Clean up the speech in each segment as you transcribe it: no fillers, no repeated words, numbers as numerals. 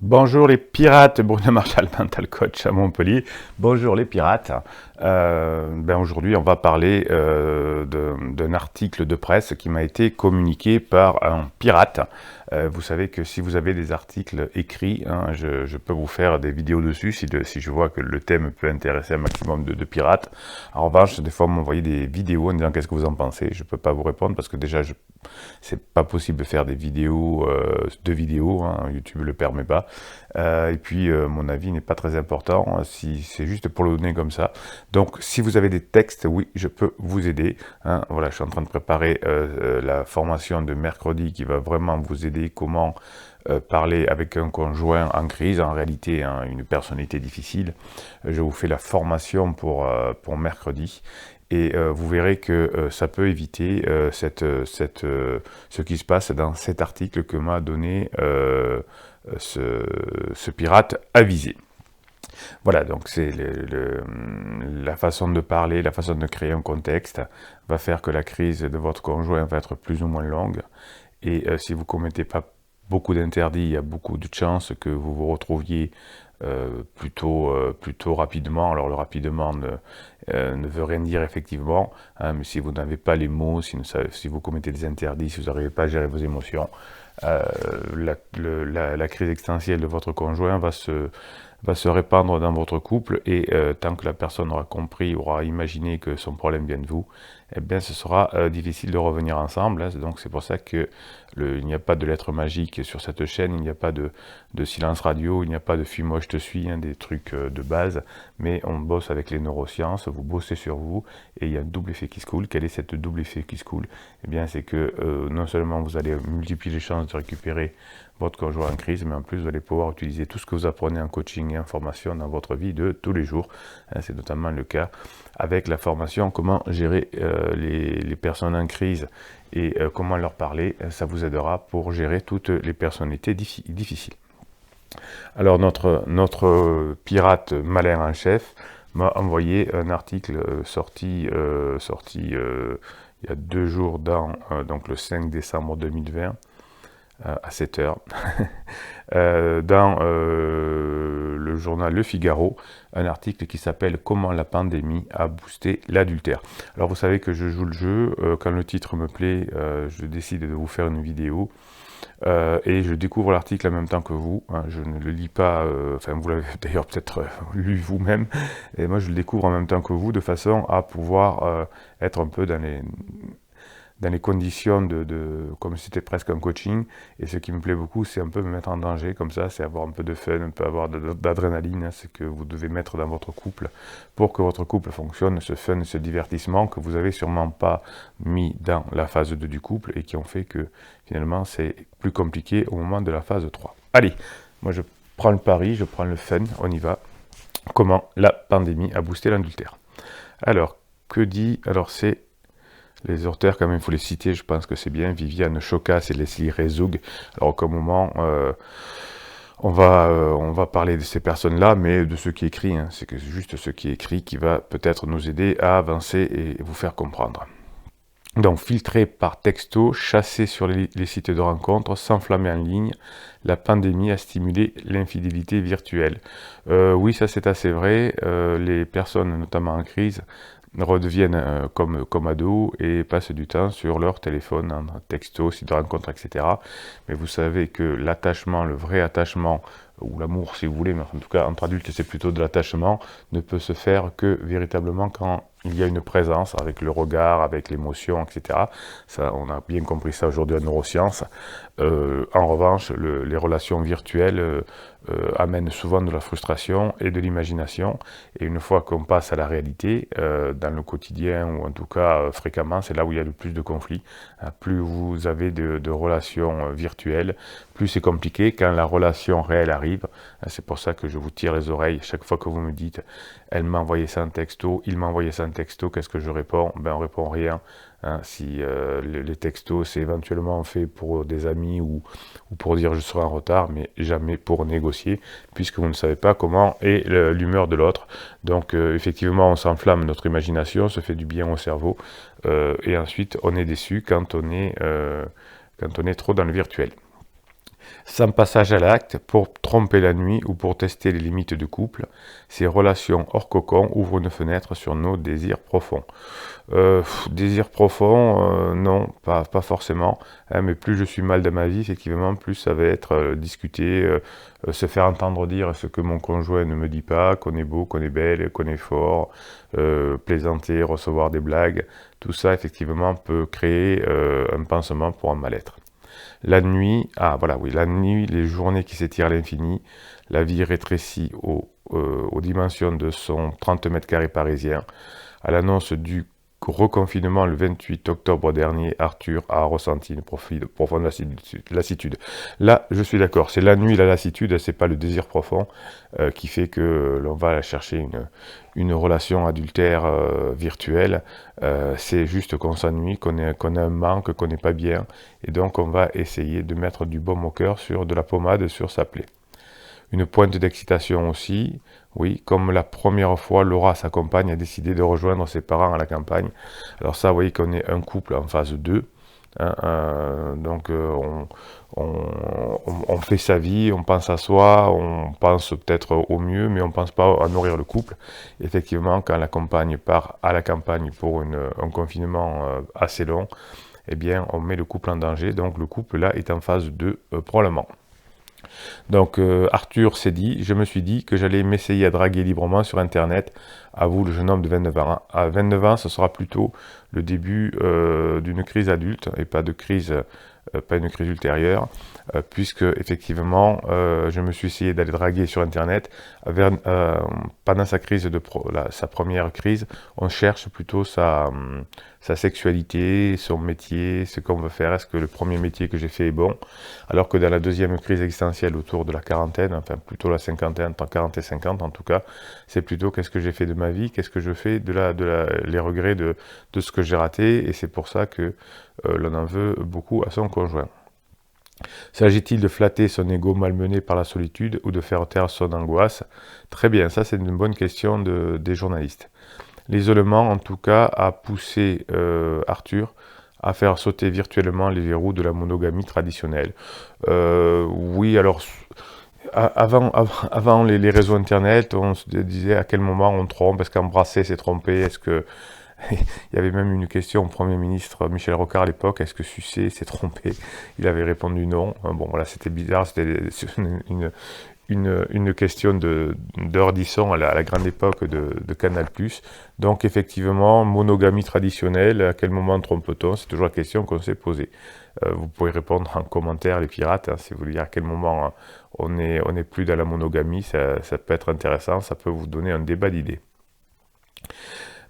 Bonjour les pirates, Bruno Marchal, mental coach à Montpellier. Bonjour les pirates. Aujourd'hui, on va parler d'un article de presse qui m'a été communiqué par un pirate. Vous savez que si vous avez des articles écrits, hein, je peux vous faire des vidéos dessus si je vois que le thème peut intéresser un maximum de pirates. En revanche, des fois, on m'envoie des vidéos en disant qu'est-ce que vous en pensez. Je peux pas vous répondre parce que déjà, c'est pas possible de faire des vidéos, de vidéos, hein, YouTube le permet pas. Et puis mon avis n'est pas très important, hein, si c'est juste pour le donner comme ça. Donc si vous avez des textes, oui, je peux vous aider. Hein. Voilà, je suis en train de préparer la formation de mercredi qui va vraiment vous aider comment parler avec un conjoint en crise, en réalité hein, une personnalité difficile. Je vous fais la formation pour mercredi. Et vous verrez que ça peut éviter ce qui se passe dans cet article que m'a donné ce pirate avisé. Voilà, donc c'est la façon de parler, la façon de créer un contexte va faire que la crise de votre conjoint va être plus ou moins longue. Et si vous ne commettez pas beaucoup d'interdits, il y a beaucoup de chances que vous vous retrouviez plutôt rapidement. Alors le rapidement ne veut rien dire effectivement, hein, mais si vous n'avez pas les mots, si vous commettez des interdits, si vous n'arrivez pas à gérer vos émotions, euh, la crise existentielle de votre conjoint va se répandre dans votre couple et tant que la personne aura compris, aura imaginé que son problème vient de vous, eh bien ce sera difficile de revenir ensemble. Hein. Donc c'est pour ça que il n'y a pas de lettre magique sur cette chaîne, il n'y a pas de silence radio, il n'y a pas de fuis-moi je te suis, hein, des trucs de base, mais on bosse avec les neurosciences, vous bossez sur vous et il y a un double effet qui se coule. Quel est cette double effet qui se coule? Eh bien c'est que non seulement vous allez multiplier les chances de récupérer votre conjoint en crise, mais en plus vous allez pouvoir utiliser tout ce que vous apprenez en coaching et en formation dans votre vie de tous les jours. Hein, c'est notamment le cas avec la formation comment gérer les personnes en crise et comment leur parler. Ça vous aidera pour gérer toutes les personnalités difficiles. Alors notre pirate malin en chef m'a envoyé un article sorti il y a 2 jours donc le 5 décembre 2020 à 7 heures, dans le journal Le Figaro, un article qui s'appelle « Comment la pandémie a boosté l'adultère ». Alors vous savez que je joue le jeu, quand le titre me plaît, je décide de vous faire une vidéo, et je découvre l'article en même temps que vous, hein, je ne le lis pas, enfin vous l'avez d'ailleurs peut-être lu vous-même, et moi je le découvre en même temps que vous, de façon à pouvoir être un peu dans les conditions comme si c'était presque un coaching. Et ce qui me plaît beaucoup, c'est un peu me mettre en danger comme ça, c'est avoir un peu de fun, un peu avoir d'adrénaline, hein, c'est que vous devez mettre dans votre couple pour que votre couple fonctionne, ce fun, ce divertissement que vous avez sûrement pas mis dans la phase 2 du couple et qui ont fait que finalement c'est plus compliqué au moment de la phase 3. Allez, moi je prends le pari, je prends le fun, on y va. Comment la pandémie a boosté l'adultère. Alors, que dit... Alors c'est les auteurs, quand même, il faut les citer, je pense que c'est bien. Viviane Chokas et Leslie Rezoug. Alors, au moment, on va parler de ces personnes-là, mais de ce qui est écrit. Hein. C'est que c'est juste ce qui est écrit qui va peut-être nous aider à avancer et vous faire comprendre. Donc, filtré par texto, chassé sur les sites de rencontres, s'enflammer en ligne, la pandémie a stimulé l'infidélité virtuelle. Oui, ça c'est assez vrai. Les personnes, notamment en crise, redeviennent comme ados et passent du temps sur leur téléphone, en texto, site de rencontre, etc. Mais vous savez que l'attachement, le vrai attachement, ou l'amour si vous voulez, mais en tout cas entre adultes c'est plutôt de l'attachement, ne peut se faire que véritablement quand il y a une présence avec le regard, avec l'émotion, etc. Ça, on a bien compris ça aujourd'hui en neurosciences. En revanche, les relations virtuelles amènent souvent de la frustration et de l'imagination. Et une fois qu'on passe à la réalité, dans le quotidien, ou en tout cas fréquemment, c'est là où il y a le plus de conflits. Plus vous avez de relations virtuelles, plus c'est compliqué quand la relation réelle arrive. C'est pour ça que je vous tire les oreilles chaque fois que vous me dites « elle m'a envoyé ça en texto, il m'a envoyé ça en texto, qu'est-ce que je réponds ?» Ben on répond rien. Hein, si les textos c'est éventuellement fait pour des amis ou pour dire je serai en retard, mais jamais pour négocier, puisque vous ne savez pas comment est l'humeur de l'autre. Donc effectivement on s'enflamme, notre imagination se fait du bien au cerveau, et ensuite on est déçu quand on est trop dans le virtuel. Sans passage à l'acte, pour tromper la nuit ou pour tester les limites du couple, ces relations hors cocon ouvrent une fenêtre sur nos désirs profonds. Désir profond, non, pas forcément, hein, mais plus je suis mal dans ma vie, effectivement, plus ça va être discuter, se faire entendre dire ce que mon conjoint ne me dit pas, qu'on est beau, qu'on est belle, qu'on est fort, plaisanter, recevoir des blagues, tout ça, effectivement, peut créer un pansement pour un mal-être. La nuit, voilà, oui, la nuit, les journées qui s'étirent à l'infini, la vie rétrécie aux dimensions de son 30 mètres carrés parisien. À l'annonce du reconfinement le 28 octobre dernier, Arthur a ressenti une profonde lassitude. Là, je suis d'accord, c'est la nuit, la lassitude, c'est pas le désir profond qui fait que l'on va chercher une relation adultère virtuelle. C'est juste qu'on s'ennuie, qu'on a un manque, qu'on n'est pas bien, et donc on va essayer de mettre du baume au cœur sur de la pommade sur sa plaie. Une pointe d'excitation aussi, oui, comme la première fois, Laura, sa compagne, a décidé de rejoindre ses parents à la campagne. Alors ça, vous voyez qu'on est un couple en phase 2, hein, donc on fait sa vie, on pense à soi, on pense peut-être au mieux, mais on ne pense pas à nourrir le couple. Effectivement, quand la compagne part à la campagne pour un confinement assez long, eh bien, on met le couple en danger. Donc le couple, là, est en phase 2, probablement. Donc Arthur s'est dit, je me suis dit que j'allais m'essayer à draguer librement sur Internet. À vous, le jeune homme de 29 ans. À 29 ans, ce sera plutôt le début d'une crise adulte et pas une crise ultérieure, puisque effectivement, je me suis essayé d'aller draguer sur Internet. Pendant sa première crise, on cherche plutôt sa sexualité, son métier, ce qu'on veut faire. Est-ce que le premier métier que j'ai fait est bon? Alors que dans la deuxième crise existentielle autour de la quarantaine, enfin plutôt la cinquantaine, entre 40 et 50 en tout cas, c'est plutôt qu'est-ce que j'ai fait de ma vie, qu'est-ce que je fais les regrets de ce que j'ai raté, et c'est pour ça que l'on en veut beaucoup à son conjoint. S'agit-il de flatter son ego malmené par la solitude ou de faire taire son angoisse? Très bien, ça c'est une bonne question des journalistes. L'isolement, en tout cas, a poussé Arthur à faire sauter virtuellement les verrous de la monogamie traditionnelle. Oui, alors, avant les réseaux Internet, on se disait à quel moment on trompe, est-ce qu'embrasser c'est tromper, est-ce que... Il y avait même une question au Premier ministre Michel Rocard à l'époque, est-ce que sucer c'est tromper? Il avait répondu non. Bon, voilà, c'était bizarre, c'était une question d'Ordisson à la grande époque de Canal+. Donc effectivement, monogamie traditionnelle, à quel moment trompe-t-on? C'est toujours la question qu'on s'est posée. Vous pouvez répondre en commentaire, les pirates, hein, si vous voulez dire à quel moment on n'est plus dans la monogamie, ça peut être intéressant, ça peut vous donner un débat d'idées.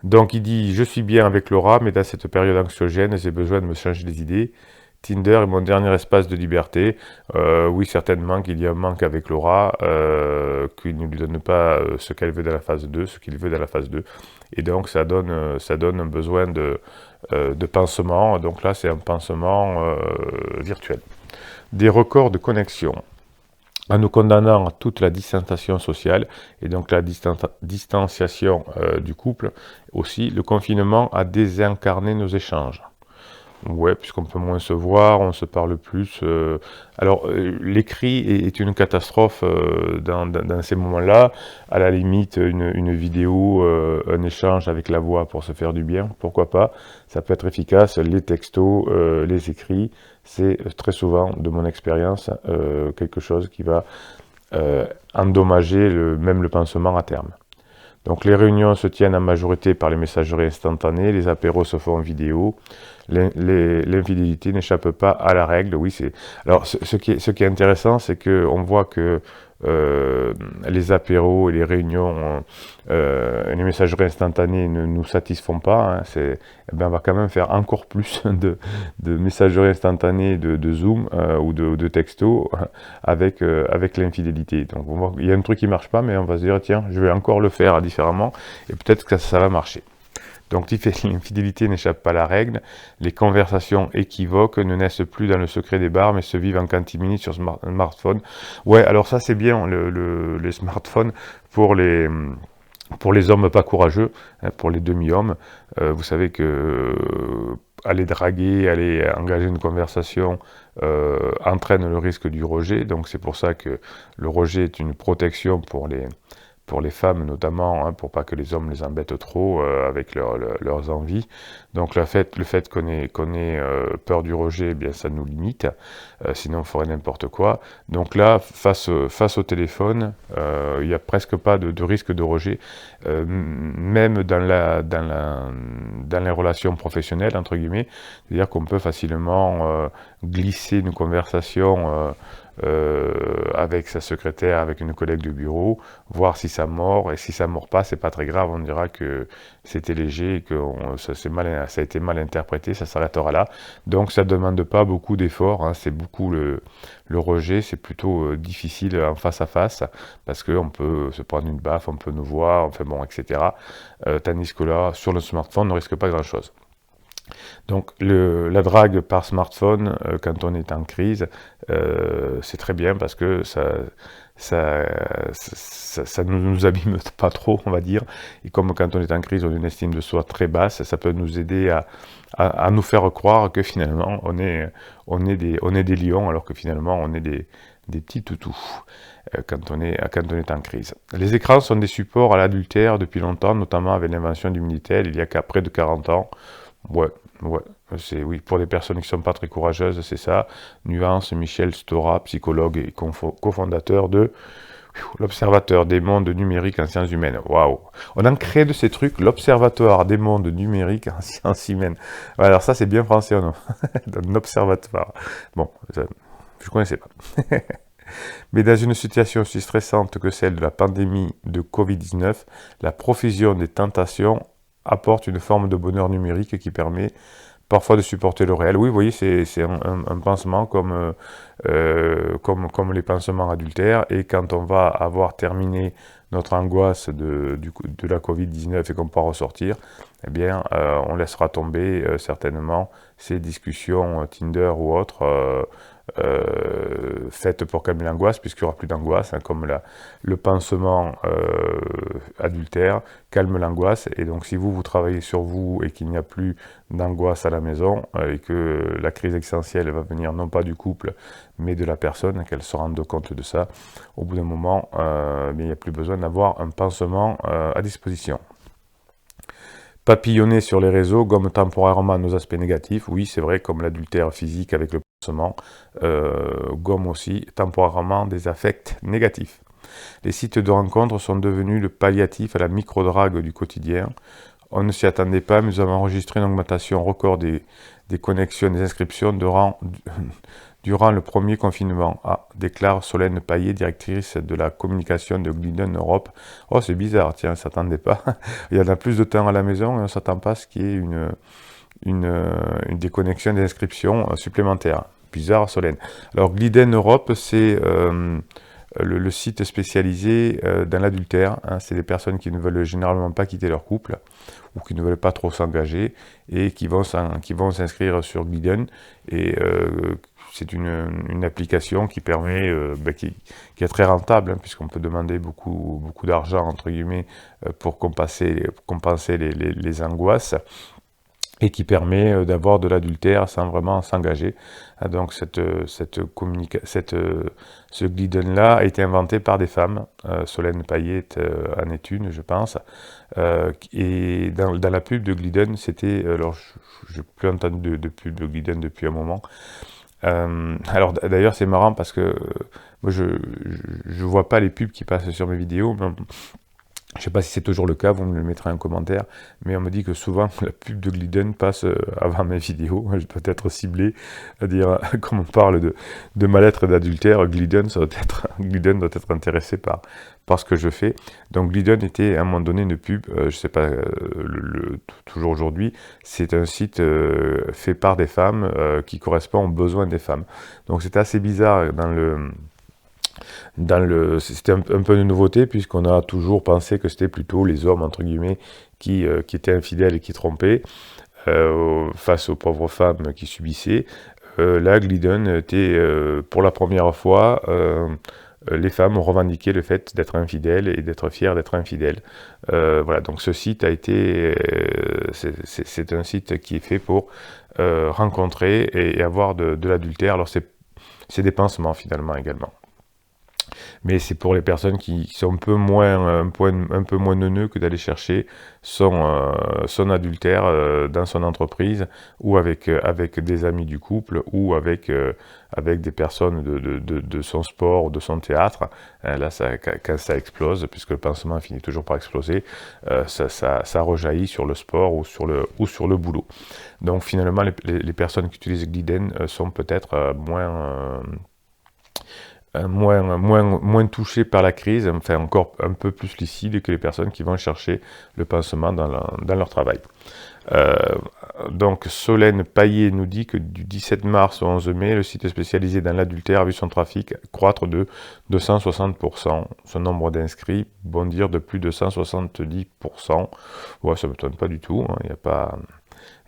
Donc il dit, je suis bien avec Laura, mais dans cette période anxiogène, j'ai besoin de me changer les idées. Tinder est mon dernier espace de liberté. Oui, certainement qu'il y a un manque avec Laura, qu'il ne lui donne pas ce qu'elle veut dans la phase 2, ce qu'il veut dans la phase 2. Et donc ça donne un besoin de pansement. Donc là, c'est un pansement virtuel. Des records de connexion. En nous condamnant à toute la distanciation sociale et donc la distanciation du couple, aussi, le confinement a désincarné nos échanges. Ouais, puisqu'on peut moins se voir, on se parle plus. Alors, l'écrit est une catastrophe dans ces moments-là. À la limite, une vidéo, un échange avec la voix pour se faire du bien, pourquoi pas. Ça peut être efficace. Les textos, les écrits, c'est très souvent, de mon expérience, quelque chose qui va endommager même le pansement à terme. Donc les réunions se tiennent en majorité par les messageries instantanées, les apéros se font en vidéo, l'infidélité n'échappe pas à la règle. Oui, alors ce qui est intéressant, c'est qu'on voit que les apéros et les réunions, les messageries instantanées ne nous satisfont pas. Hein, eh ben, on va quand même faire encore plus de messageries instantanées, de Zoom ou de texto avec l'infidélité. Donc on voit, il y a un truc qui marche pas, mais on va se dire tiens, je vais encore le faire différemment et peut-être que ça va marcher. Donc l'infidélité n'échappe pas à la règle, les conversations équivoques ne naissent plus dans le secret des bars, mais se vivent en catimini sur smartphone. Ouais, alors ça c'est bien, les smartphones pour les hommes pas courageux, hein, pour les demi-hommes. Vous savez que aller draguer, aller engager une conversation entraîne le risque du rejet. Donc c'est pour ça que le rejet est une protection pour les femmes notamment, hein, pour pas que les hommes les embêtent trop avec leurs envies. Donc le fait qu'on ait peur du rejet, eh bien ça nous limite, sinon on ferait n'importe quoi. Donc là, face au téléphone, il n'y a presque pas de risque de rejet, même dans les relations professionnelles, entre guillemets, c'est-à-dire qu'on peut facilement glisser une conversation avec sa secrétaire, avec une collègue de bureau, voir si ça mord, et si ça mord pas, c'est pas très grave, on dira que c'était léger et que ça a été mal interprété, ça s'arrêtera là. Donc ça demande pas beaucoup d'efforts, hein, c'est beaucoup le rejet, c'est plutôt difficile en face à face, parce qu'on peut se prendre une baffe, on peut nous voir, enfin bon, etc. Tandis que là, sur le smartphone, on ne risque pas grand-chose. Donc la drague par smartphone, quand on est en crise, c'est très bien parce que ça ne nous abîme pas trop, on va dire. Et comme quand on est en crise, on a une estime de soi très basse, ça peut nous aider à nous faire croire que finalement on est des lions, alors que finalement on est des petits toutous quand on est en crise. Les écrans sont des supports à l'adultère depuis longtemps, notamment avec l'invention du Minitel, il y a qu'à près de 40 ans. Ouais, ouais, oui, pour les personnes qui ne sont pas très courageuses, c'est ça. Nuance, Michel Stora, psychologue et cofondateur de l'Observatoire des mondes numériques en sciences humaines. Waouh! On en crée de ces trucs, l'Observatoire des mondes numériques en sciences humaines. Ouais, alors ça, c'est bien français, non? Un observatoire. Bon, je ne connaissais pas. Mais dans une situation aussi stressante que celle de la pandémie de Covid-19, la profusion des tentations apporte une forme de bonheur numérique qui permet parfois de supporter le réel. Oui, vous voyez, c'est un pansement comme les pansements adultères. Et quand on va avoir terminé notre angoisse de la Covid-19 et qu'on pourra ressortir, eh bien, on laissera tomber certainement ces discussions Tinder ou autres faites pour calmer l'angoisse, puisqu'il n'y aura plus d'angoisse, hein, comme le pansement adultère calme l'angoisse. Et donc si vous travaillez sur vous et qu'il n'y a plus d'angoisse à la maison et que la crise existentielle va venir non pas du couple mais de la personne, qu'elle se rende compte de ça, au bout d'un moment, il n'y a plus besoin d'avoir un pansement à disposition. Papillonner sur les réseaux gomme temporairement nos aspects négatifs. Oui, c'est vrai, comme l'adultère physique avec le pansement, gomme aussi temporairement des affects négatifs. Les sites de rencontres sont devenus le palliatif à la micro-drague du quotidien. On ne s'y attendait pas, mais nous avons enregistré une augmentation record des connexions, des inscriptions durant le premier confinement, déclare Solène Paillet, directrice de la communication de Glidden Europe. Oh, c'est bizarre, tiens, on ne s'attendait pas. Il y en a plus de temps à la maison et on ne s'attend pas à ce qu'il y ait une déconnexion des inscriptions supplémentaires. Bizarre, Solène. Alors, Glidden Europe, c'est le site spécialisé dans l'adultère. Hein. C'est des personnes qui ne veulent généralement pas quitter leur couple ou qui ne veulent pas trop s'engager et qui vont s'inscrire sur Glidden. Et c'est une application qui permet, qui est très rentable, hein, puisqu'on peut demander beaucoup d'argent, entre guillemets, pour compenser les angoisses, et qui permet d'avoir de l'adultère sans vraiment s'engager. Donc ce Glidden-là a été inventé par des femmes. Solène Paillet en est une, je pense. Et dans la pub de Glidden, c'était... Alors, je n'ai plus entendu de pub de Glidden depuis un moment. Alors d'ailleurs, c'est marrant parce que moi, je vois pas les pubs qui passent sur mes vidéos. Je ne sais pas si c'est toujours le cas, vous me le mettrez en commentaire, mais on me dit que souvent la pub de Glidden passe avant mes vidéos. Je dois être ciblé, c'est-à-dire comme on parle de mal-être et d'adultère, Glidden doit être intéressé par ce que je fais. Donc Glidden était à un moment donné une pub, je ne sais pas toujours aujourd'hui, c'est un site fait par des femmes qui correspond aux besoins des femmes. Donc c'était assez bizarre c'était un peu une nouveauté puisqu'on a toujours pensé que c'était plutôt les hommes entre guillemets qui étaient infidèles et qui trompaient face aux pauvres femmes qui subissaient. Là, Glidden était pour la première fois les femmes ont revendiqué le fait d'être infidèles et d'être fiers d'être infidèles. Voilà, donc ce site a été, c'est un site qui est fait pour rencontrer et avoir de l'adultère. Alors c'est des pansements finalement également. Mais c'est pour les personnes qui sont un peu moins neuneux que d'aller chercher son adultère dans son entreprise ou avec des amis du couple ou avec des personnes de son sport ou de son théâtre. Là, quand ça explose, puisque le pansement finit toujours par exploser, ça rejaillit sur le sport ou sur le boulot. Donc finalement, les personnes qui utilisent Gliden sont peut-être moins touchés par la crise, enfin encore un peu plus lucides que les personnes qui vont chercher le pansement dans leur travail. Donc Solène Paillet nous dit que du 17 mars au 11 mai, le site spécialisé dans l'adultère a vu son trafic croître de 260%. Son nombre d'inscrits bondir de plus de 170%. Ouais, ça ne m'étonne pas du tout, hein.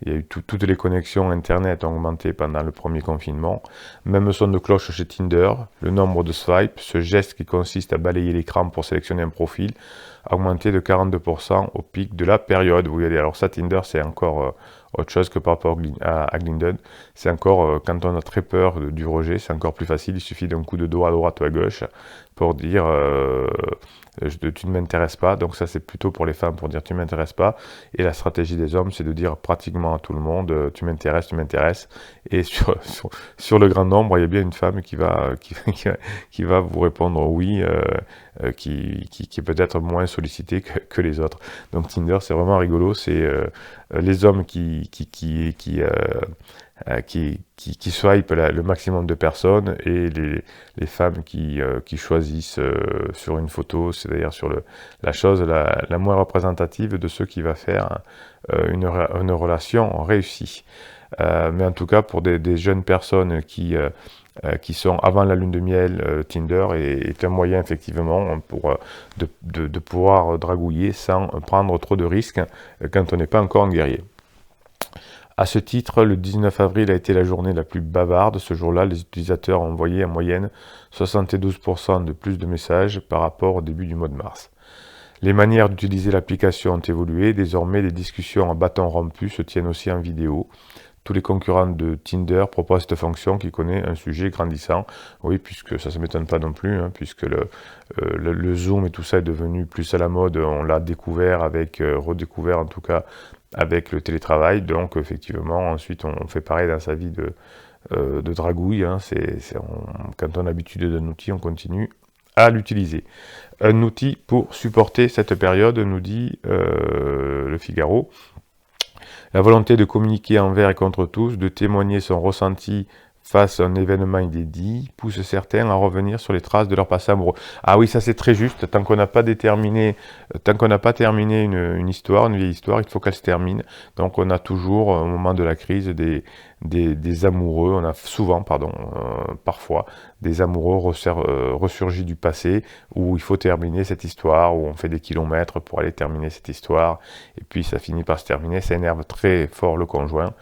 Il y a eu toutes les connexions Internet ont augmenté pendant le premier confinement. Même son de cloche chez Tinder, le nombre de swipes, ce geste qui consiste à balayer l'écran pour sélectionner un profil, a augmenté de 42% au pic de la période. Vous voyez, alors ça, Tinder, c'est encore autre chose que par rapport à Glinden. C'est encore, quand on a très peur du rejet, c'est encore plus facile. Il suffit d'un coup de doigt à droite ou à gauche pour dire tu ne m'intéresses pas. Donc ça, c'est plutôt pour les femmes pour dire tu ne m'intéresses pas. Et la stratégie des hommes, c'est de dire pratiquement à tout le monde tu m'intéresses, tu m'intéresses. Et sur le grand nombre, il y a bien une femme qui va vous répondre oui, qui est peut-être moins sollicitée que les autres. Donc Tinder, c'est vraiment rigolo. C'est les hommes qui swipe le maximum de personnes et les femmes qui choisissent sur une photo, c'est-à-dire sur la chose la moins représentative de ceux qui va faire une relation réussie. Mais en tout cas, pour des jeunes personnes qui sont avant la lune de miel, Tinder est un moyen effectivement pour de pouvoir dragouiller sans prendre trop de risques quand on n'est pas encore un guerrier. À ce titre, le 19 avril a été la journée la plus bavarde. Ce jour-là, les utilisateurs ont envoyé en moyenne 72% de plus de messages par rapport au début du mois de mars. Les manières d'utiliser l'application ont évolué. Désormais, les discussions en bâton rompu se tiennent aussi en vidéo. Tous les concurrents de Tinder proposent cette fonction qui connaît un sujet grandissant. Oui, puisque ça ne m'étonne pas non plus, hein, puisque le Zoom et tout ça est devenu plus à la mode. On l'a découvert redécouvert en tout cas, avec le télétravail. Donc effectivement, ensuite on fait pareil dans sa vie de dragouille. Hein. Quand on a l'habitude d'un outil, on continue à l'utiliser. Un outil pour supporter cette période, nous dit le Figaro. La volonté de communiquer envers et contre tous, de témoigner son ressenti face à un événement inédit, pousse certains à revenir sur les traces de leur passé amoureux. Ah oui, ça c'est très juste, tant qu'on n'a pas terminé une histoire, une vieille histoire, il faut qu'elle se termine. Donc on a toujours, au moment de la crise, des amoureux, on a souvent, parfois, des amoureux ressurgis du passé, où il faut terminer cette histoire, où on fait des kilomètres pour aller terminer cette histoire, et puis ça finit par se terminer, ça énerve très fort le conjoint.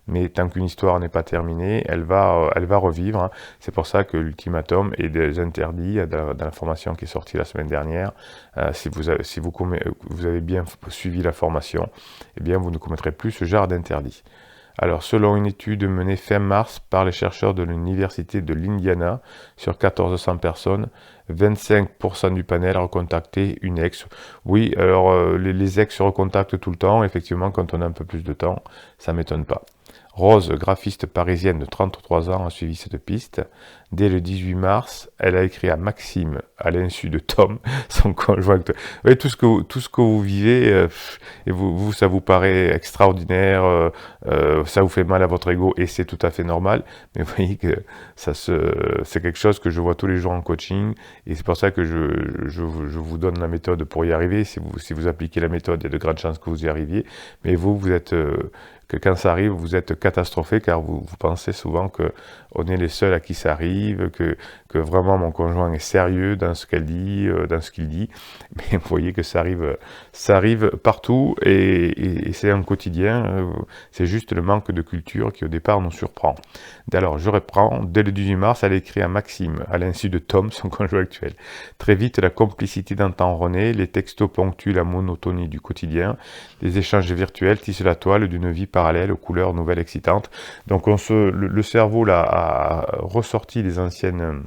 Mais tant qu'une histoire n'est pas terminée, elle va revivre. Hein. C'est pour ça que l'ultimatum est des interdits dans la formation qui est sortie la semaine dernière. Si vous avez bien suivi la formation, eh bien vous ne commettrez plus ce genre d'interdit. Alors, selon une étude menée fin mars par les chercheurs de l'Université de l'Indiana, sur 1400 personnes, 25% du panel a recontacté une ex. Oui, alors les ex se recontactent tout le temps, effectivement, quand on a un peu plus de temps, ça ne m'étonne pas. Rose, graphiste parisienne de 33 ans, a suivi cette piste. Dès le 18 mars, elle a écrit à Maxime, à l'insu de Tom, son conjoint. Oui, tout ce que vous vivez, et ça vous paraît extraordinaire, ça vous fait mal à votre ego, et c'est tout à fait normal. Mais vous voyez que c'est quelque chose que je vois tous les jours en coaching, et c'est pour ça que je vous donne la méthode pour y arriver. Si vous appliquez la méthode, il y a de grandes chances que vous y arriviez. Mais vous êtes que quand ça arrive, vous êtes catastrophé car vous pensez souvent que on est les seuls à qui ça arrive, que vraiment mon conjoint est sérieux dans ce qu'elle dit, dans ce qu'il dit. Mais vous voyez que ça arrive partout et c'est un quotidien. C'est juste le manque de culture qui au départ nous surprend. Alors je reprends. Dès le 18 mars, elle écrit à Maxime, à l'insu de Tom, son conjoint actuel. Très vite, la complicité d'entend René, les textos ponctuent la monotonie du quotidien, les échanges virtuels tissent la toile d'une vie parallèle aux couleurs nouvelles excitantes. Donc le cerveau là a ressorti des anciennes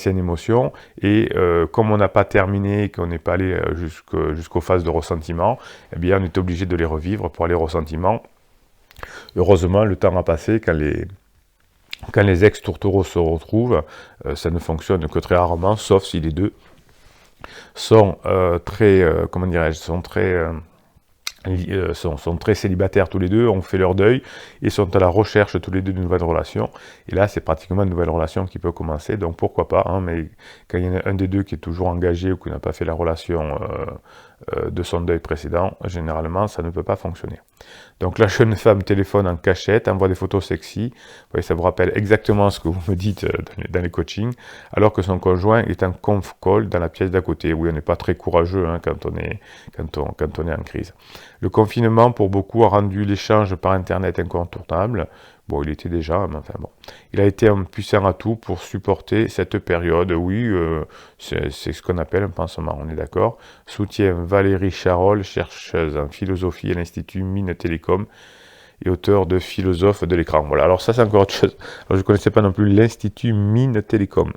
émotions et comme on n'a pas terminé, qu'on n'est pas allé jusqu'aux phases de ressentiment, eh bien on est obligé de les revivre pour aller au ressentiment. Heureusement, le temps a passé, quand les ex-tourtereaux se retrouvent, ça ne fonctionne que très rarement, sauf si les deux sont comment dirais-je, sont très célibataires tous les deux, ont fait leur deuil et sont à la recherche tous les deux d'une nouvelle relation. Et là, c'est pratiquement une nouvelle relation qui peut commencer, donc pourquoi pas, hein, mais quand il y en a un des deux qui est toujours engagé ou qui n'a pas fait la relation de son deuil précédent, généralement, ça ne peut pas fonctionner. Donc la jeune femme téléphone en cachette, envoie des photos sexy, oui, ça vous rappelle exactement ce que vous me dites dans les coachings, alors que son conjoint est en conf call dans la pièce d'à côté. Oui, on n'est pas très courageux hein, quand on est en crise. Le confinement, pour beaucoup, a rendu l'échange par Internet incontournable. Bon, il était déjà, mais enfin bon. Il a été un puissant atout pour supporter cette période. Oui, c'est ce qu'on appelle un pansement, on est d'accord. Soutient Valérie Charol, chercheuse en philosophie à l'Institut Mines Télécom et auteur de Philosophe de l'écran. Voilà, alors ça c'est encore autre chose. Alors, je ne connaissais pas non plus l'Institut Mines Télécom.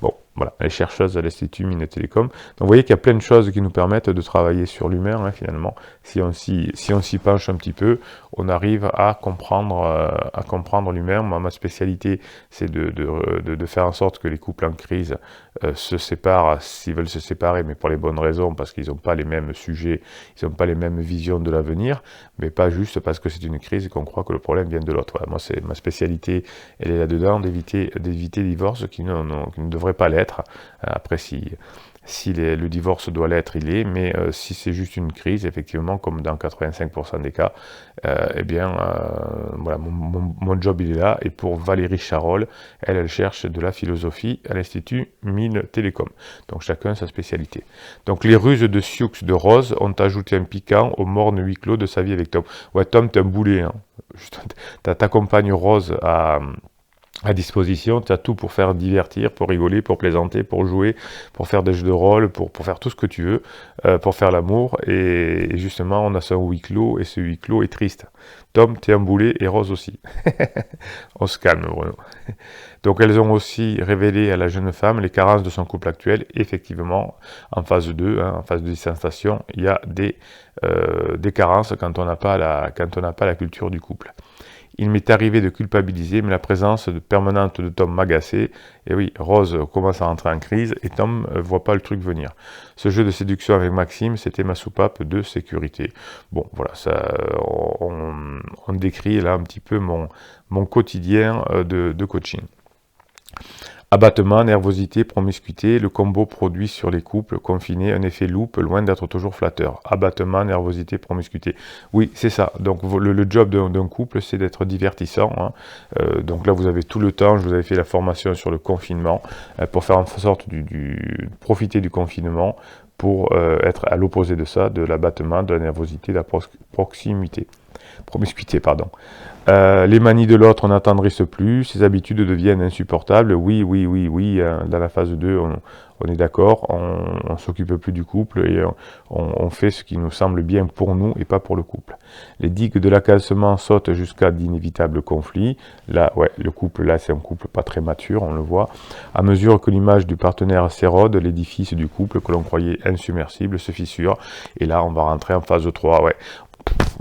Bon, voilà, elle est chercheuse à l'Institut Mines Télécom. Donc vous voyez qu'il y a plein de choses qui nous permettent de travailler sur l'humain, hein, finalement. Si on s'y penche un petit peu, on arrive à comprendre l'humain. Moi, ma spécialité, c'est de faire en sorte que les couples en crise se séparent s'ils veulent se séparer, mais pour les bonnes raisons, parce qu'ils n'ont pas les mêmes sujets, ils n'ont pas les mêmes visions de l'avenir, mais pas juste parce que c'est une crise et qu'on croit que le problème vient de l'autre. Voilà, moi, c'est ma spécialité, elle est là-dedans, d'éviter les divorces qui ne devraient pas l'être. Après, si le divorce doit l'être, il est, mais si c'est juste une crise, effectivement, comme dans 85% des cas, eh bien, voilà, mon job, il est là. Et pour Valérie Charol, elle cherche de la philosophie à l'Institut Mines Télécom. Donc, chacun sa spécialité. Donc, les ruses de Sioux de Rose ont ajouté un piquant au morne huis clos de sa vie avec Tom. Ouais, Tom, t'es un boulet, hein. Ta compagne Rose à disposition, tu as tout pour faire divertir, pour rigoler, pour plaisanter, pour jouer, pour faire des jeux de rôle, pour faire tout ce que tu veux, pour faire l'amour, et justement on a ce huis clos, et ce huis clos est triste. Tom, t'es un boulet, et Rose aussi. On se calme, Bruno. Donc elles ont aussi révélé à la jeune femme les carences de son couple actuel. Effectivement, en phase 2, hein, en phase de distanciation, il y a des carences quand on n'a pas la culture du couple. Il m'est arrivé de culpabiliser, mais la présence permanente de Tom m'agaçait. Et oui, Rose commence à rentrer en crise et Tom voit pas le truc venir. Ce jeu de séduction avec Maxime, c'était ma soupape de sécurité. Bon, voilà, ça, on décrit là un petit peu mon quotidien de coaching. Abattement, nervosité, promiscuité, le combo produit sur les couples confinés un effet loupe loin d'être toujours flatteur. Abattement, nervosité, promiscuité. Oui, c'est ça. Donc le job d'un couple, c'est d'être divertissant. Hein. Donc là, vous avez tout le temps. Je vous avais fait la formation sur le confinement pour faire en sorte profiter du confinement pour être à l'opposé de ça, de l'abattement, de la nervosité, de la promiscuité, pardon. Les manies de l'autre n'attendrissent plus, ses habitudes deviennent insupportables. Oui, dans la phase 2, on est d'accord, on s'occupe plus du couple et on fait ce qui nous semble bien pour nous et pas pour le couple. Les digues de l'accalcement sautent jusqu'à d'inévitables conflits. Là, ouais, le couple, là, c'est un couple pas très mature, on le voit. À mesure que l'image du partenaire s'érode, l'édifice du couple que l'on croyait insubmersible se fissure. Et là, on va rentrer en phase 3, ouais.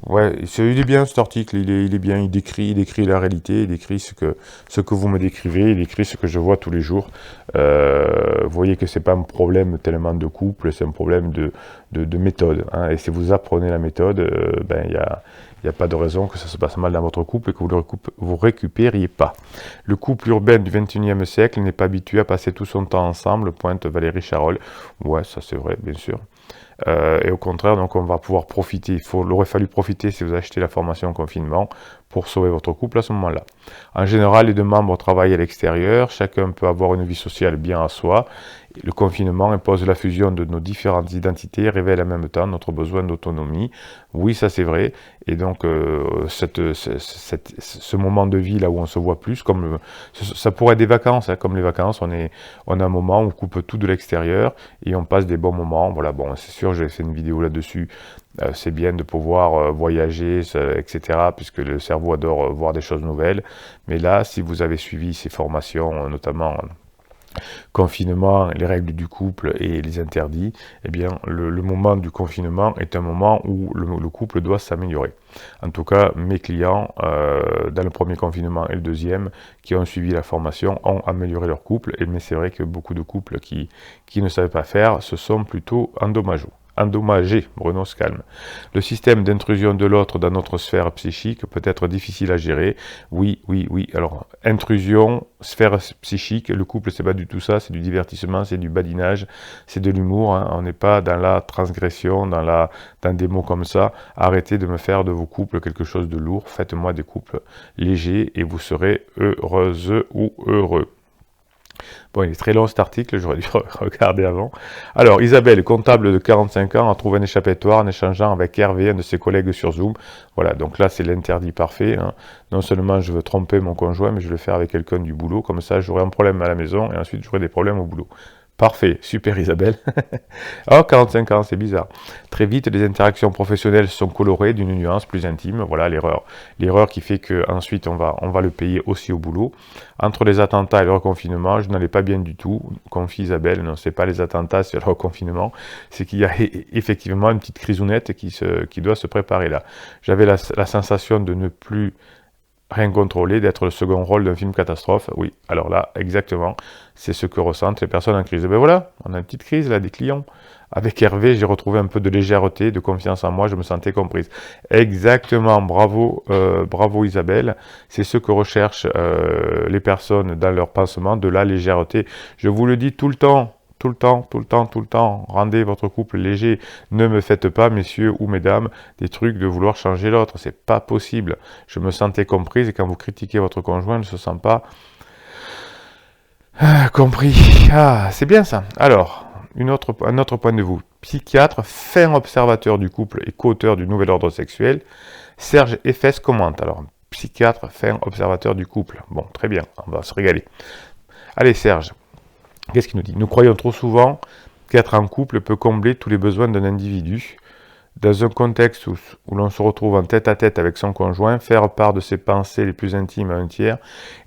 Ouais, il est bien cet article, il est bien, il décrit la réalité, il décrit ce que vous me décrivez, il décrit ce que je vois tous les jours. Vous voyez que c'est pas un problème tellement de couple, c'est un problème de méthode. Hein, et si vous apprenez la méthode, ben il y a pas de raison que ça se passe mal dans votre couple et que vous récupériez pas. Le couple urbain du XXIe siècle n'est pas habitué à passer tout son temps ensemble, pointe Valérie Charol. Ouais, ça c'est vrai, bien sûr. Et au contraire, donc on va pouvoir profiter. Il aurait fallu profiter si vous achetez la formation confinement pour sauver votre couple à ce moment-là. En général, les deux membres travaillent à l'extérieur, chacun peut avoir une vie sociale bien à soi. Le confinement impose la fusion de nos différentes identités et révèle en même temps notre besoin d'autonomie. Oui, ça c'est vrai. Et donc, ce moment de vie là où on se voit plus, ça pourrait être des vacances, hein, comme les vacances, on a un moment où on coupe tout de l'extérieur et on passe des bons moments. Voilà, bon, c'est sûr, j'ai fait une vidéo là-dessus. C'est bien de pouvoir voyager, etc., puisque le cerveau adore voir des choses nouvelles. Mais là, si vous avez suivi ces formations, notamment confinement, les règles du couple et les interdits, eh bien, le moment du confinement est un moment où le couple doit s'améliorer. En tout cas, mes clients, dans le premier confinement et le deuxième, qui ont suivi la formation, ont amélioré leur couple. Mais c'est vrai que beaucoup de couples qui ne savaient pas faire se sont plutôt endommagé, Bruno se calme. Le système d'intrusion de l'autre dans notre sphère psychique peut être difficile à gérer. Oui. Alors, intrusion, sphère psychique, le couple, c'est pas du tout ça, c'est du divertissement, c'est du badinage, c'est de l'humour. Hein. On n'est pas dans la transgression, dans des mots comme ça. Arrêtez de me faire de vos couples quelque chose de lourd. Faites-moi des couples légers et vous serez heureuse ou heureux. Bon, il est très long cet article, j'aurais dû regarder avant. Alors, Isabelle, comptable de 45 ans, a trouvé un échappatoire en échangeant avec Hervé, un de ses collègues sur Zoom. Voilà, donc là, c'est l'interdit parfait. Hein. Non seulement je veux tromper mon conjoint, mais je vais le faire avec quelqu'un du boulot. Comme ça, j'aurai un problème à la maison et ensuite, j'aurai des problèmes au boulot. Parfait, super Isabelle. Oh, 45 ans, c'est bizarre. Très vite, les interactions professionnelles sont colorées d'une nuance plus intime. Voilà l'erreur. L'erreur qui fait qu'ensuite, on va le payer aussi au boulot. Entre les attentats et le reconfinement, je n'allais pas bien du tout. Confie Isabelle, non, c'est pas les attentats, c'est le reconfinement. C'est qu'il y a effectivement une petite crisounette qui doit se préparer là. J'avais la sensation de ne plus rien contrôler, d'être le second rôle d'un film catastrophe. Oui, alors là, exactement, c'est ce que ressentent les personnes en crise. Et ben voilà, on a une petite crise là, des clients. Avec Hervé, j'ai retrouvé un peu de légèreté, de confiance en moi, je me sentais comprise. Exactement, bravo, bravo Isabelle. C'est ce que recherchent les personnes dans leur pansement, de la légèreté. Je vous le dis tout le temps. Tout le temps, rendez votre couple léger. Ne me faites pas, messieurs ou mesdames, des trucs de vouloir changer l'autre. C'est pas possible. Je me sentais comprise et quand vous critiquez votre conjoint, ne se sent pas compris. Ah, c'est bien ça. Alors, un autre point de vue. Psychiatre, fin observateur du couple et co-auteur du Nouvel Ordre Sexuel. Serge Effès commente. Alors, psychiatre, fin observateur du couple. Bon, très bien, on va se régaler. Allez, Serge. Qu'est-ce qu'il nous dit? Nous croyons trop souvent qu'être en couple peut combler tous les besoins d'un individu. Dans un contexte où l'on se retrouve en tête-à-tête avec son conjoint, faire part de ses pensées les plus intimes à un tiers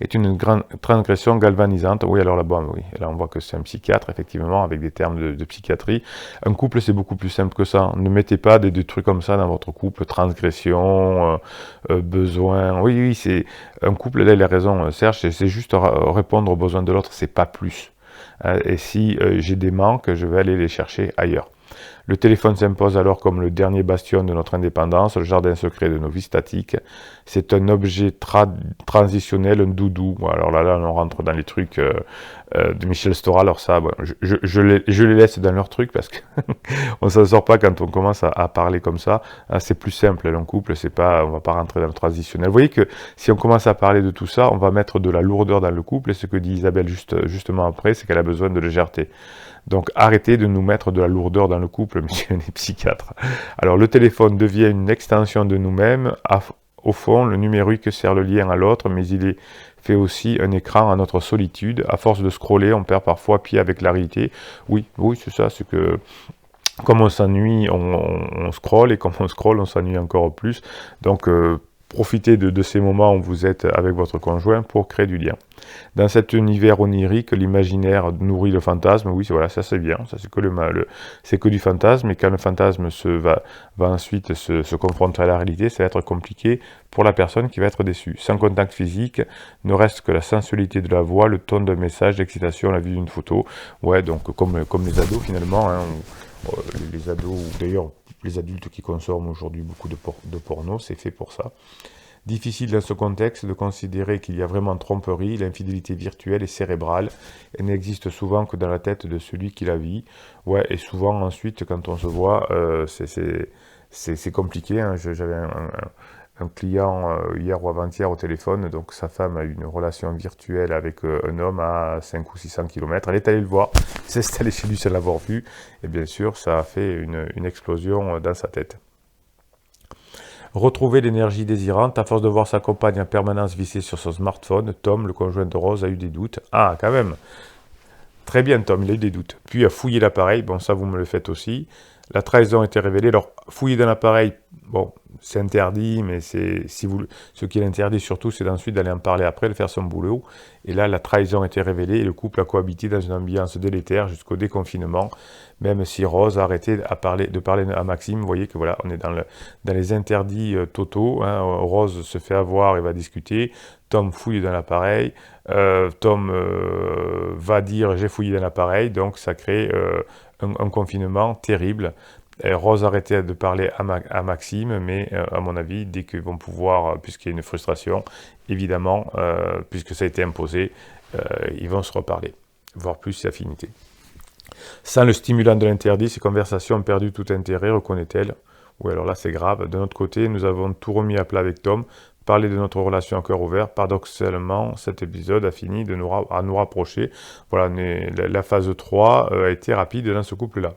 est une grande transgression galvanisante. Oui, alors là-bas, oui. Là, on voit que c'est un psychiatre, effectivement, avec des termes de psychiatrie. Un couple, c'est beaucoup plus simple que ça. Ne mettez pas des trucs comme ça dans votre couple. Transgression, besoin. Oui, c'est un couple, là, il a raison, Serge, c'est juste répondre aux besoins de l'autre, c'est pas plus. Et si j'ai des manques, je vais aller les chercher ailleurs. Le téléphone s'impose alors comme le dernier bastion de notre indépendance, le jardin secret de nos vies statiques. C'est un objet transitionnel, un doudou. Bon, alors là, on rentre dans les trucs de Michel Stora. Alors ça, bon, je les laisse dans leurs trucs parce qu'on ne s'en sort pas quand on commence à parler comme ça. C'est plus simple, un couple, c'est pas, on va pas rentrer dans le transitionnel. Vous voyez que si on commence à parler de tout ça, on va mettre de la lourdeur dans le couple. Et ce que dit Isabelle justement après, c'est qu'elle a besoin de légèreté. Donc arrêtez de nous mettre de la lourdeur dans le couple, monsieur les psychiatres. Alors le téléphone devient une extension de nous-mêmes. Au fond, le numérique sert le lien à l'autre, mais il fait aussi un écran à notre solitude. À force de scroller, on perd parfois pied avec la réalité. Oui, c'est ça, c'est que comme on s'ennuie, on scrolle, et comme on scrolle, on s'ennuie encore plus. Donc profitez de ces moments où vous êtes avec votre conjoint pour créer du lien. Dans cet univers onirique, l'imaginaire nourrit le fantasme. Oui, voilà, ça c'est bien, ça c'est que c'est que du fantasme. Et quand le fantasme va ensuite se confronter à la réalité, ça va être compliqué pour la personne qui va être déçue. Sans contact physique, ne reste que la sensualité de la voix, le ton d'un message, l'excitation, la vue d'une photo. Ouais, donc comme les ados finalement, hein, les ados, ou d'ailleurs les adultes qui consomment aujourd'hui beaucoup de porno, c'est fait pour ça. Difficile dans ce contexte de considérer qu'il y a vraiment tromperie, l'infidélité virtuelle et cérébrale, elle n'existe souvent que dans la tête de celui qui la vit. Ouais, et souvent ensuite, quand on se voit, c'est compliqué, hein. J'avais un client hier ou avant-hier au téléphone, donc sa femme a eu une relation virtuelle avec un homme à 5 ou 600 km. Elle est allée le voir, il s'est installé chez lui sans l'avoir vu, et bien sûr, ça a fait une explosion dans sa tête. Retrouver l'énergie désirante, à force de voir sa compagne en permanence vissée sur son smartphone, Tom, le conjoint de Rose, a eu des doutes. Ah, quand même. Très bien, Tom, il a eu des doutes. Puis a fouillé l'appareil, bon, ça vous me le faites aussi. La trahison a été révélée. Alors, fouiller dans l'appareil, bon, c'est interdit, mais ce qui est interdit surtout, c'est d'ensuite d'aller en parler après, de faire son boulot. Et là, la trahison a été révélée et le couple a cohabité dans une ambiance délétère jusqu'au déconfinement. Même si Rose a arrêté de parler à Maxime, vous voyez que voilà, on est dans les interdits totaux, hein. Rose se fait avoir et va discuter. Tom fouille dans l'appareil. Tom va dire j'ai fouillé dans l'appareil, donc ça crée un confinement terrible. Rose arrêtait de parler à Maxime, mais à mon avis, dès qu'ils vont pouvoir, puisqu'il y a une frustration, évidemment, puisque ça a été imposé, ils vont se reparler, voire plus si affinité. Sans le stimulant de l'interdit, ces conversations ont perdu tout intérêt, reconnaît-elle. Oui, alors là c'est grave. De notre côté, nous avons tout remis à plat avec Tom, parler de notre relation à cœur ouvert. Paradoxalement, cet épisode a fini à nous rapprocher. Voilà, la phase 3 a été rapide dans ce couple-là.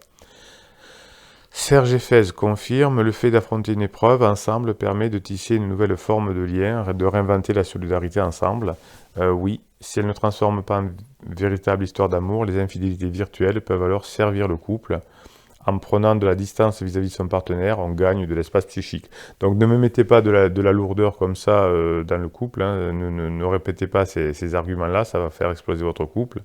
Serge Effez confirme, le fait d'affronter une épreuve ensemble permet de tisser une nouvelle forme de lien, de réinventer la solidarité ensemble. Oui, si elle ne transforme pas en véritable histoire d'amour, les infidélités virtuelles peuvent alors servir le couple. En prenant de la distance vis-à-vis de son partenaire, on gagne de l'espace psychique. Donc ne me mettez pas de la lourdeur comme ça dans le couple, hein. Ne répétez pas ces arguments-là, ça va faire exploser votre couple.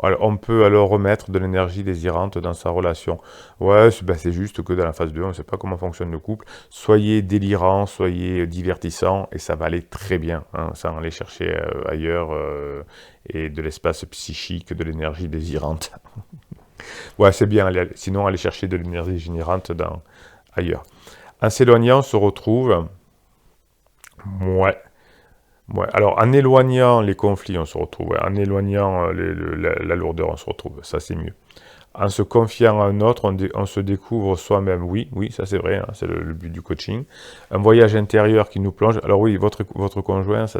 Alors, on peut alors remettre de l'énergie désirante dans sa relation. Ouais, c'est juste que dans la phase 2, on ne sait pas comment fonctionne le couple. Soyez délirant, soyez divertissant, et ça va aller très bien, hein, sans aller chercher ailleurs et de l'espace psychique, de l'énergie désirante. Ouais, c'est bien, sinon aller chercher de l'énergie générante ailleurs. En s'éloignant, on se retrouve. Ouais. Ouais, alors en éloignant les conflits, on se retrouve. Ouais. En éloignant la lourdeur, on se retrouve. Ça, c'est mieux. En se confiant à un autre, on se découvre soi-même. Oui, ça c'est vrai, hein, c'est le but du coaching. Un voyage intérieur qui nous plonge. Alors oui, votre conjoint, ça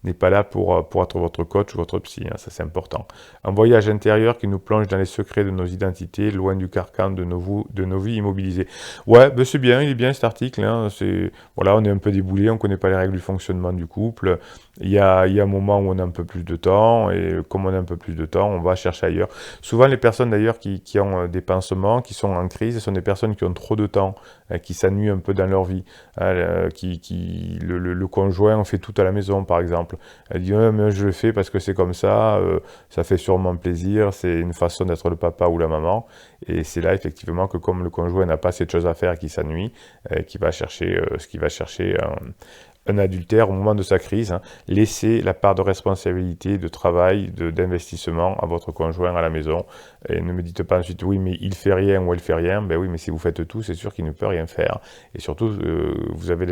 n'est pas là pour être votre coach ou votre psy, hein, ça c'est important. Un voyage intérieur qui nous plonge dans les secrets de nos identités, loin du carcan de nos vies immobilisées. Ouais, ben c'est bien, il est bien cet article. Hein, voilà, on est un peu déboulé, on ne connaît pas les règles du fonctionnement du couple. Il y a un moment où on a un peu plus de temps, et comme on a un peu plus de temps, on va chercher ailleurs. Souvent, les personnes d'ailleurs qui ont des pansements, qui sont en crise, ce sont des personnes qui ont trop de temps, qui s'ennuient un peu dans leur vie. Le conjoint, on fait tout à la maison, par exemple. Elle dit mais je le fais parce que c'est comme ça fait sûrement plaisir, c'est une façon d'être le papa ou la maman. Et c'est là, effectivement, que comme le conjoint n'a pas cette chose à faire, qui s'ennuie, qui va chercher un adultère au moment de sa crise, hein. Laissez la part de responsabilité, de travail, d'investissement à votre conjoint à la maison. Et ne me dites pas ensuite, oui, mais il fait rien ou elle fait rien. Ben oui, mais si vous faites tout, c'est sûr qu'il ne peut rien faire. Et surtout, vous avez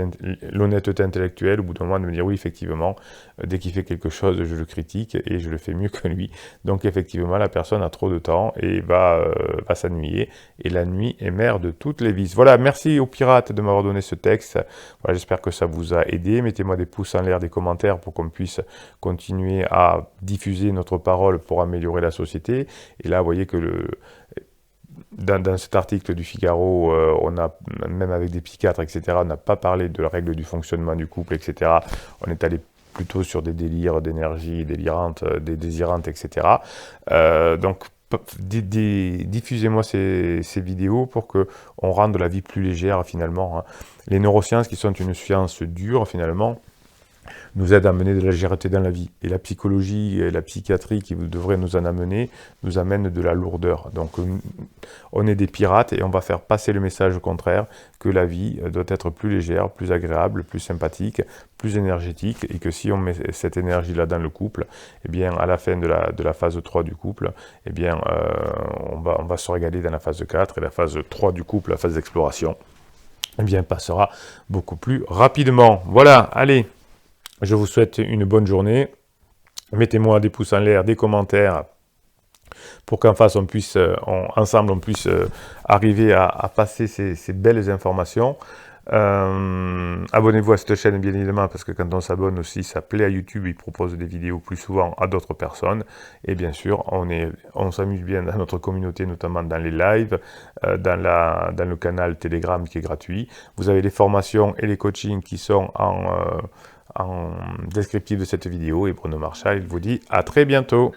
l'honnêteté intellectuelle au bout d'un moment de me dire, oui, effectivement, dès qu'il fait quelque chose, je le critique et je le fais mieux que lui. Donc, effectivement, la personne a trop de temps et va s'ennuyer. Et la nuit est mère de toutes les vices. Voilà, merci aux pirates de m'avoir donné ce texte. Voilà, j'espère que ça vous a aidé. Mettez-moi des pouces en l'air, des commentaires pour qu'on puisse continuer à diffuser notre parole pour améliorer la société. Et là, vous voyez que dans cet article du Figaro, on a, même avec des psychiatres, etc., on n'a pas parlé de la règle du fonctionnement du couple, etc. On est allé plutôt sur des délires d'énergie délirantes, des désirantes, etc. Donc, diffusez-moi ces vidéos pour qu'on rende la vie plus légère finalement, hein. Les neurosciences, qui sont une science dure finalement, nous aident à amener de la légèreté dans la vie. Et la psychologie et la psychiatrie qui devraient nous en amener, nous amènent de la lourdeur. Donc on est des pirates et on va faire passer le message contraire, que la vie doit être plus légère, plus agréable, plus sympathique, plus énergétique, et que si on met cette énergie-là dans le couple, eh bien à la fin de la phase 3 du couple, eh bien on va se régaler dans la phase 4 et la phase 3 du couple, la phase d'exploration. eh bien, passera beaucoup plus rapidement. Voilà, allez, je vous souhaite une bonne journée. Mettez-moi des pouces en l'air, des commentaires, pour qu'en face, ensemble, on puisse arriver à passer ces belles informations. Abonnez-vous à cette chaîne, bien évidemment, parce que quand on s'abonne aussi, ça plaît à YouTube, il propose des vidéos plus souvent à d'autres personnes. Et bien sûr, on s'amuse bien dans notre communauté, notamment dans les lives, dans le canal Telegram qui est gratuit. Vous avez les formations et les coachings qui sont en descriptif de cette vidéo. Et Bruno Marchal, il vous dit à très bientôt.